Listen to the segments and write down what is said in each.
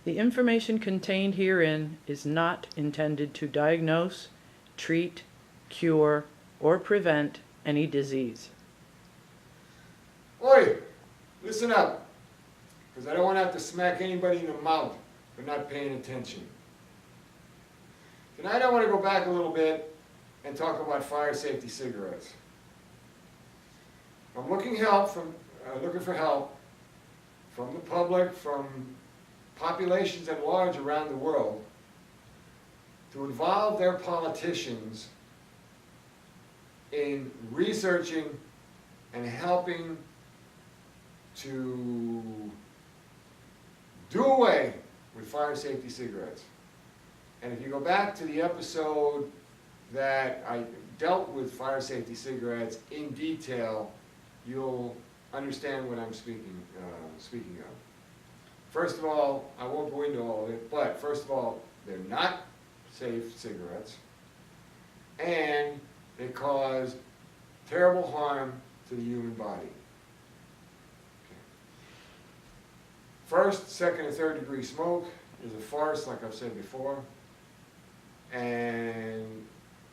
The information contained herein is not intended to diagnose, treat, cure, or prevent any disease. Oi, listen up, because I don't want to have to smack anybody in the mouth for not paying attention. Tonight I want to go back a little bit and talk about fire safety cigarettes. I'm looking for help from the public, from populations at large around the world, to involve their politicians in researching and helping to do away with fire safety cigarettes. And if you go back to the episode that I dealt with fire safety cigarettes in detail, you'll understand what I'm speaking of. First of all, I won't go into all of it, but first of all, they're not safe cigarettes, and they cause terrible harm to the human body. Okay. First, second, and third degree smoke is a farce, like I've said before, and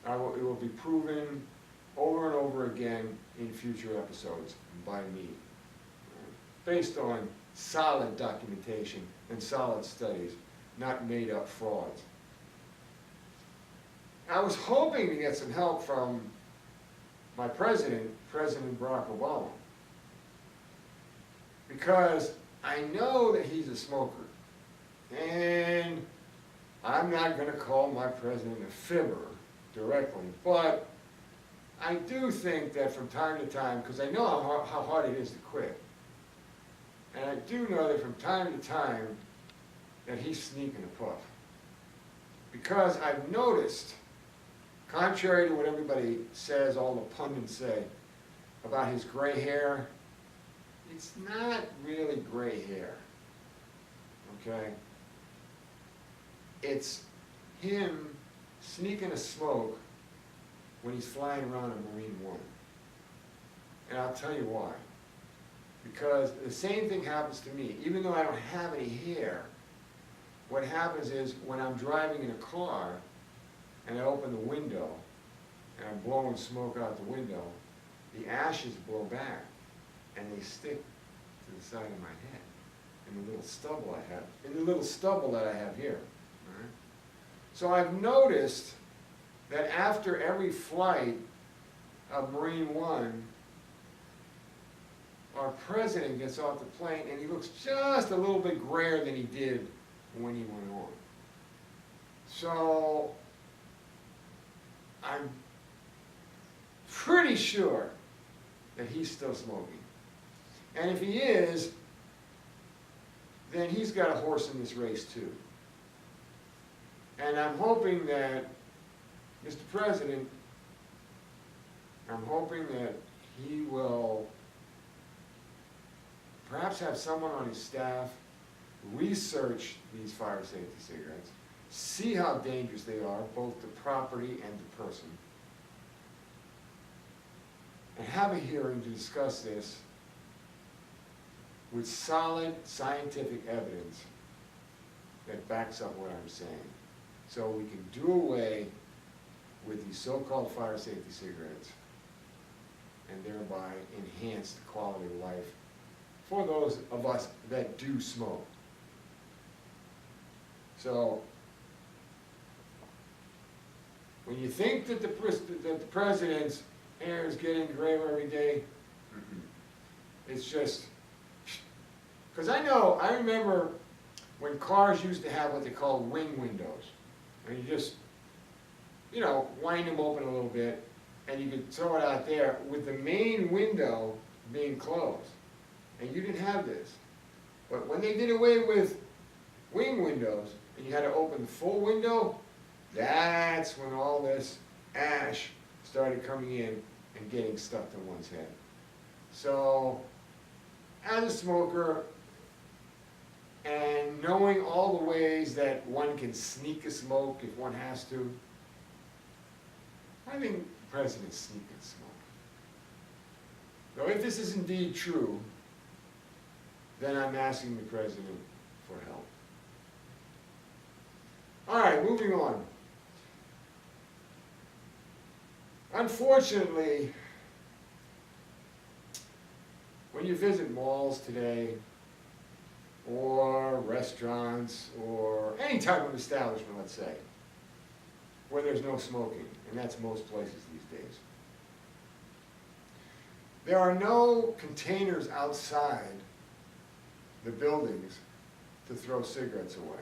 it will be proven over and over again in future episodes by me, based on solid documentation and solid studies, not made up frauds. I was hoping to get some help from my President Barack Obama, because I know that he's a smoker, and I'm not going to call my president a fibber directly, but I do think that from time to time, because I know how hard it is to quit, and I do know that from time to time that he's sneaking a puff. Because I've noticed, contrary to what everybody says, all the pundits say, about his gray hair, it's not really gray hair, okay? It's him sneaking a smoke when he's flying around a Marine One. And I'll tell you why. Because the same thing happens to me. Even though I don't have any hair, what happens is when I'm driving in a car and I open the window and I'm blowing smoke out the window, the ashes blow back and they stick to the side of my head in the little stubble that I have here. All right? So I've noticed that after every flight of Marine One, our president gets off the plane and he looks just a little bit grayer than he did when he went on. So I'm pretty sure that he's still smoking. And if he is, then he's got a horse in this race too. And I'm hoping that, Mr. President, I'm hoping that he will perhaps have someone on his staff research these fire safety cigarettes, see how dangerous they are, both to property and to person, and have a hearing to discuss this with solid scientific evidence that backs up what I'm saying, so we can do away with these so-called fire safety cigarettes and thereby enhance the quality of life for those of us that do smoke. So, when you think that the president's hair is getting grayer every day, it's just, because I remember when cars used to have what they call wing windows, and you just, wind them open a little bit, and you could throw it out there with the main window being closed. And you didn't have this. But when they did away with wing windows, and you had to open the full window, that's when all this ash started coming in and getting stuck to one's head. So, as a smoker, and knowing all the ways that one can sneak a smoke if one has to, I think the president's sneaking smoke. So if this is indeed true, then I'm asking the president for help. All right, moving on. Unfortunately, when you visit malls today, or restaurants, or any type of establishment, let's say, where there's no smoking, and that's most places these days, there are no containers outside the buildings to throw cigarettes away.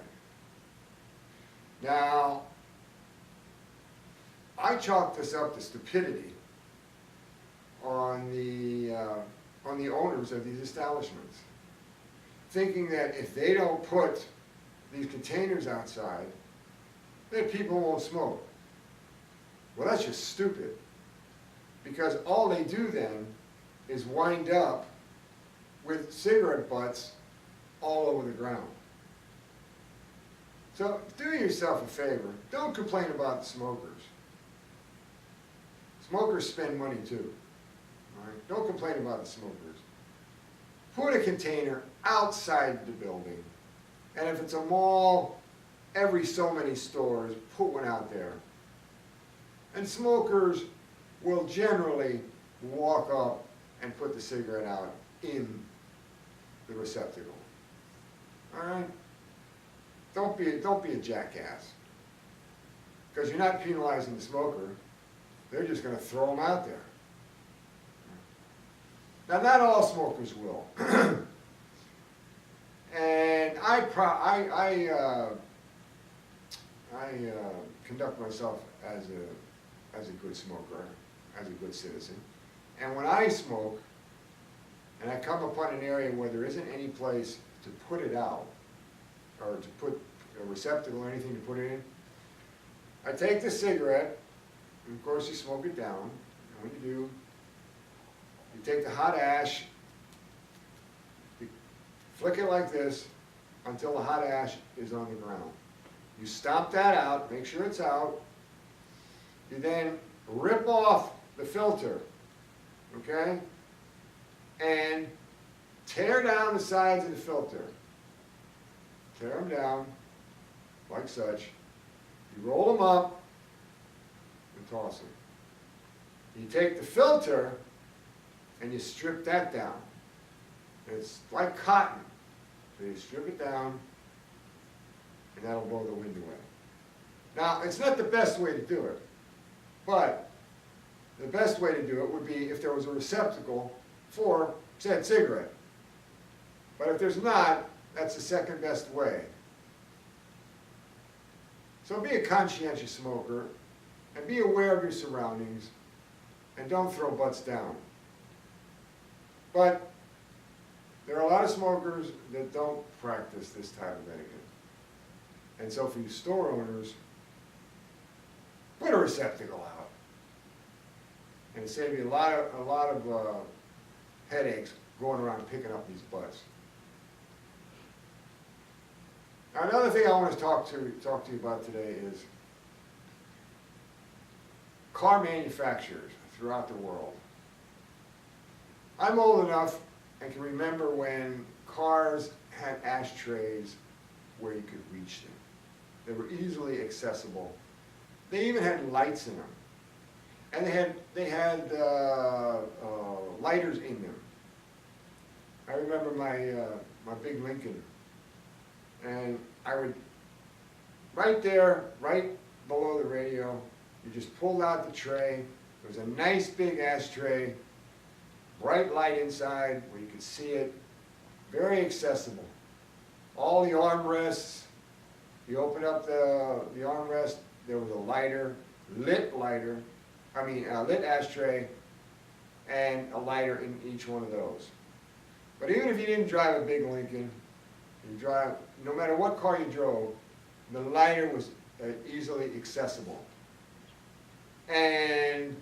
Now, I chalk this up to stupidity on the owners of these establishments, thinking that if they don't put these containers outside, then people won't smoke. Well, that's just stupid, because all they do then is wind up with cigarette butts all over the ground. So do yourself a favor, don't complain about the smokers. Smokers spend money too. All right? Don't complain about the smokers. Put a container outside the building, and if it's a mall, every so many stores, put one out there. And smokers will generally walk up and put the cigarette out in the receptacle. All right? Don't be a jackass, because you're not penalizing the smoker. They're just going to throw them out there. Now, not all smokers will. And I conduct myself as a good smoker, as a good citizen. And when I smoke, and I come upon an area where there isn't any place to put it out, or to put a receptacle or anything to put it in, I take the cigarette, and of course you smoke it down, and when you do, you take the hot ash, you flick it like this until the hot ash is on the ground. You stomp that out, make sure it's out. You then rip off the filter, okay? And tear down the sides of the filter. Tear them down, like such. You roll them up and toss them. You take the filter and you strip that down. It's like cotton. So you strip it down, and that'll blow the wind away. Now, it's not the best way to do it, but the best way to do it would be if there was a receptacle for said cigarette. But if there's not, that's the second best way. So be a conscientious smoker, and be aware of your surroundings, and don't throw butts down. But there are a lot of smokers that don't practice this type of etiquette. And so for you store owners, put a receptacle out. And it'll save you a lot of headaches going around picking up these butts. Now, another thing I want to talk to you about today is car manufacturers throughout the world. I'm old enough and can remember when cars had ashtrays where you could reach them. They were easily accessible. They even had lights in them. And they had lighters in them. I remember my big Lincoln. And I would, right there, right below the radio, you just pulled out the tray. There was a nice big ashtray, bright light inside where you could see it, very accessible. All the armrests, you open up the armrest, there was a lighter, lit ashtray, and a lighter in each one of those. But even if you didn't drive a big Lincoln, no matter what car you drove, the lighter was easily accessible. And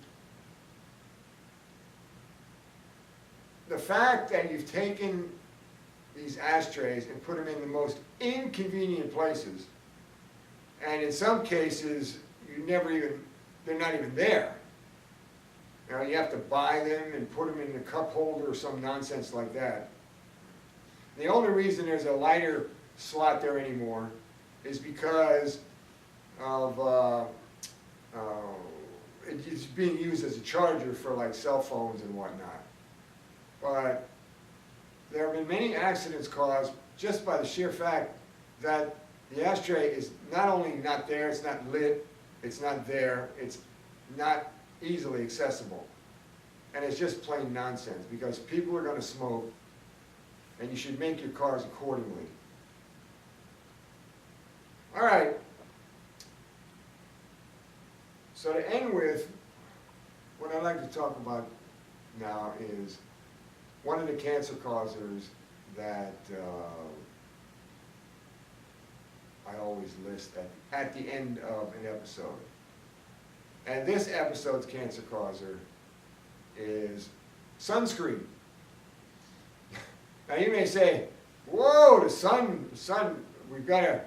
the fact that you've taken these ashtrays and put them in the most inconvenient places, and in some cases, they're not even there. You know, you have to buy them and put them in the cup holder or some nonsense like that. The only reason there's a lighter slot there anymore is because of it's being used as a charger for like cell phones and whatnot. But there have been many accidents caused just by the sheer fact that the ashtray is not only not there, it's not lit, it's not there, it's not easily accessible. And it's just plain nonsense, because people are going to smoke, and you should make your cars accordingly. All right. So to end with, what I'd like to talk about now is one of the cancer causers that I always list at the end of an episode. And this episode's cancer causer is sunscreen. Now you may say, whoa, the sun, we've got to,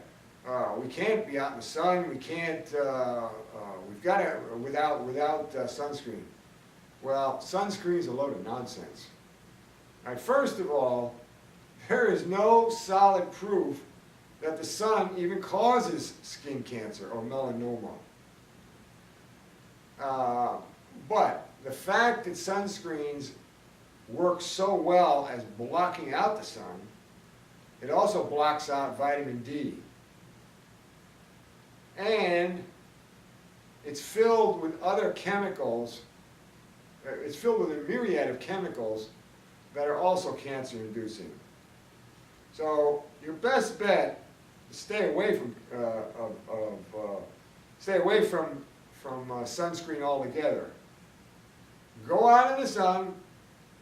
we can't be out in the sun, we can't, we've got to, without sunscreen. Well, sunscreen's a load of nonsense. All right, first of all, there is no solid proof that the sun even causes skin cancer or melanoma. But the fact that sunscreens work so well as blocking out the sun, it also blocks out vitamin D. And it's filled with other chemicals, it's filled with a myriad of chemicals that are also cancer inducing. So your best bet is stay away from sunscreen altogether. Go out in the sun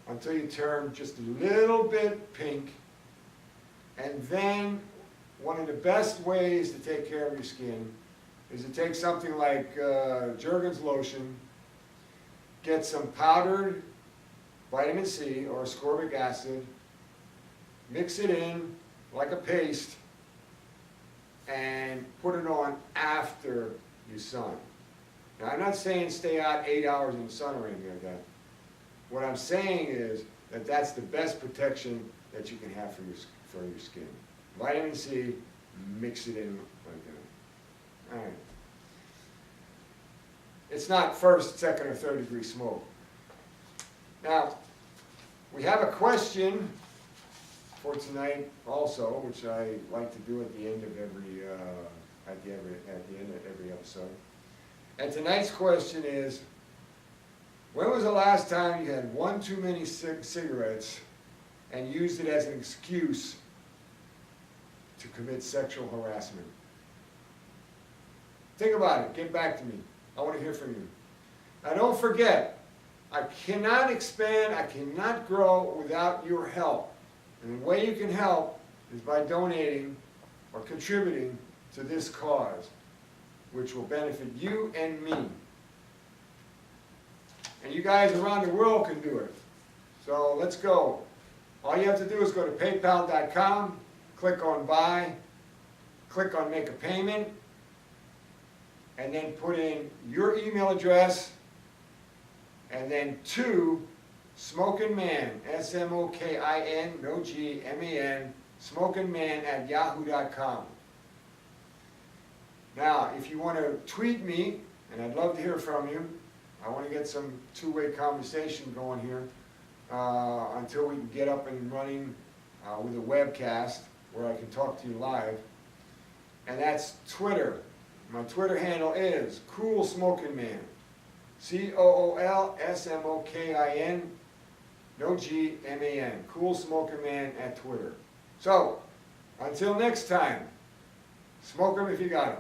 until you turn just a little bit pink, and then one of the best ways to take care of your skin is to take something like Jergens lotion, get some powdered vitamin C or ascorbic acid, mix it in like a paste, and put it on after you sun. Now, I'm not saying stay out 8 hours in the sun or anything like that. What I'm saying is that that's the best protection that you can have for your skin. Vitamin C, mix it in like that. All right. It's not first, second, or third degree smoke. Now, we have a question for tonight also, which I like to do at the end of every episode. And tonight's question is, when was the last time you had one too many cigarettes and used it as an excuse to commit sexual harassment? Think about it. Get back to me. I want to hear from you. Now don't forget, I cannot expand, I cannot grow without your help. And the way you can help is by donating or contributing to this cause, which will benefit you and me. And you guys around the world can do it. So let's go. All you have to do is go to paypal.com, click on buy, click on make a payment, and then put in your email address, and then to SmokinMan, S-M-O-K-I-N, no G, M-A-N, SmokinMan@yahoo.com. Now, if you want to tweet me, and I'd love to hear from you, I want to get some two-way conversation going here until we can get up and running with a webcast where I can talk to you live. And that's Twitter. My Twitter handle is CoolSmokinMan. CoolSmokin, no G, M-A-N. CoolSmokinMan at Twitter. So, until next time, smoke 'em if you got 'em.